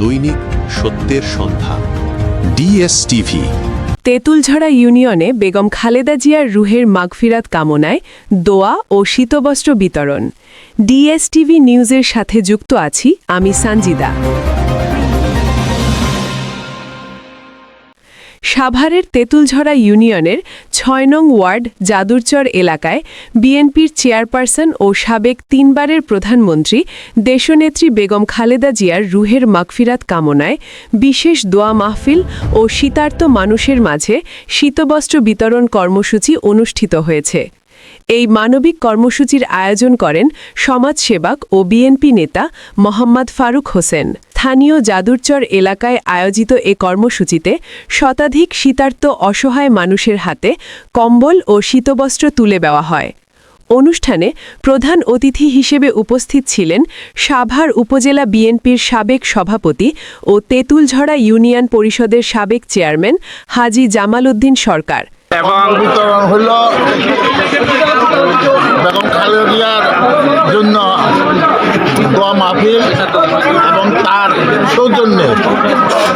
দৈনিক সত্যের সন্ধ্যা। ডিএসটিভি। তেঁতুলঝড়া ইউনিয়নে বেগম খালেদা জিয়ার রুহের মাগফিরাত কামনায় দোয়া ও শীতবস্ত্র বিতরণ। ডিএসটিভি নিউজের সাথে যুক্ত আছি আমি সানজিদা। সাভারের তেঁতুলঝড়া ইউনিয়নের ৬ নং ওয়ার্ড যাদুরচর এলাকায় বিএনপির চেয়ারপারসন ও সাবেক ৩ বারের প্রধানমন্ত্রী দেশনেত্রী বেগম খালেদা জিয়ার রুহের মাগফিরাত কামনায় বিশেষ দোয়া মাহফিল ও শীতার্ত মানুষের মাঝে শীতবস্ত্র বিতরণ কর্মসূচি অনুষ্ঠিত হয়েছে। এই মানবিক কর্মসূচির আয়োজন করেন সমাজসেবক ও বিএনপি নেতা মোহাম্মদ ফারুক হোসেন। স্থানীয় যাদুরচর এলাকায় আয়োজিত এ কর্মসূচিতে শতাধিক শীতার্ত অসহায় মানুষের হাতে কম্বল ও শীতবস্ত্র তুলে দেওয়া হয়। অনুষ্ঠানে প্রধান অতিথি হিসেবে উপস্থিত ছিলেন সাভার উপজেলা বিএনপির সাবেক সভাপতি ও তেঁতুলঝড়া ইউনিয়ন পরিষদের সাবেক চেয়ারম্যান হাজী জামাল উদ্দিন সরকার। এবং বিতরণ হল বেগম খালেদা জিয়ার জন্য দোয়া মাহফিল এবং তার সৌজন্যে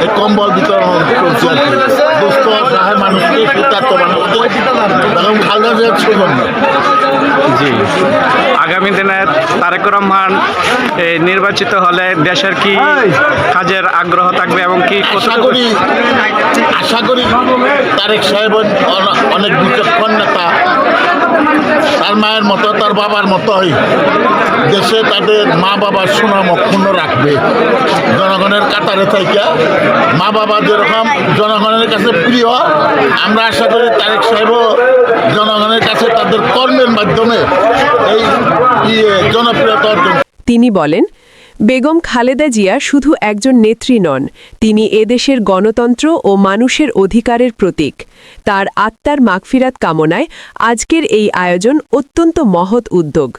এই কম্বল বিতরণ করছে আর কি। দুস্থ অসহায় মানুষকে, শীতার্ত মানুষকে বেগম খালেদা জিয়ার সৌজন্য। জি, আগামী দিনে তারেক রহমান নির্বাচিত হলে দেশের কি কাজের আগ্রহ থাকবে এবং কি আশা করি তারেক সাহেব অনেক বিচক্ষণ নেতা, তার মায়ের মতো তার বাবার মতোই দেশে তাদের মা বাবার সুনাম অক্ষুণ্ণ রাখবে। জনগণের কাতারে থেকে মা বাবা যেরকম জনগণের কাছে প্রিয়, আমরা আশা করি তারেক সাহেবও জনগণের কাছে তাদের কর্মের মাধ্যমে এই জনপ্রিয়তা অর্জন। তিনি বলেন, বেগম খালেদা জিয়া শুধু একজন নেত্রী নন, তিনি এদেশের গণতন্ত্র ও মানুষের অধিকারের প্রতীক। তার আত্মার মাগফিরাত কামনায় আজকের এই আয়োজন অত্যন্ত মহৎ উদ্যোগ।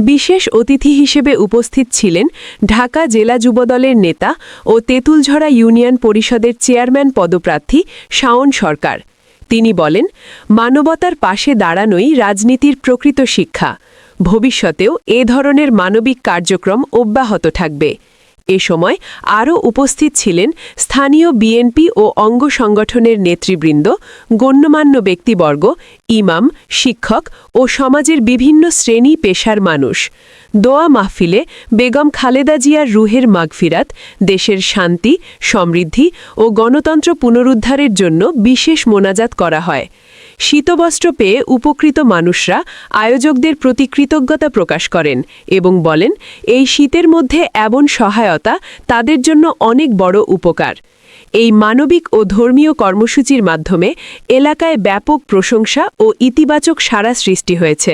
বিশেষ অতিথি হিসেবে উপস্থিত ছিলেন ঢাকা জেলা যুবদলের নেতা ও তেঁতুলঝড়া ইউনিয়ন পরিষদের চেয়ারম্যান পদপ্রার্থী শাওন সরকার। তিনি বলেন, মানবতার পাশে দাঁড়ানোই রাজনীতির প্রকৃত শিক্ষা। ভবিষ্যতেও এ ধরনের মানবিক কার্যক্রম অব্যাহত থাকবে। এ সময় আরও উপস্থিত ছিলেন স্থানীয় বিএনপি ও অঙ্গ সংগঠনের নেতৃবৃন্দ, গণ্যমান্য ব্যক্তিবর্গ, ইমাম, শিক্ষক ও সমাজের বিভিন্ন শ্রেণী পেশার মানুষ। দোয়া মাহফিলে বেগম খালেদা জিয়ার রুহের মাগফিরাত, দেশের শান্তি, সমৃদ্ধি ও গণতন্ত্র পুনরুদ্ধারের জন্য বিশেষ মোনাজাত করা হয়। শীতবস্ত্র পেয়ে উপকৃত মানুষরা আয়োজকদের প্রতি কৃতজ্ঞতা প্রকাশ করেন এবং বলেন, এই শীতের মধ্যে এমন সহায়তা তাদের জন্য অনেক বড় উপকার। এই মানবিক ও ধর্মীয় কর্মসূচির মাধ্যমে এলাকায় ব্যাপক প্রশংসা ও ইতিবাচক সাড়া সৃষ্টি হয়েছে।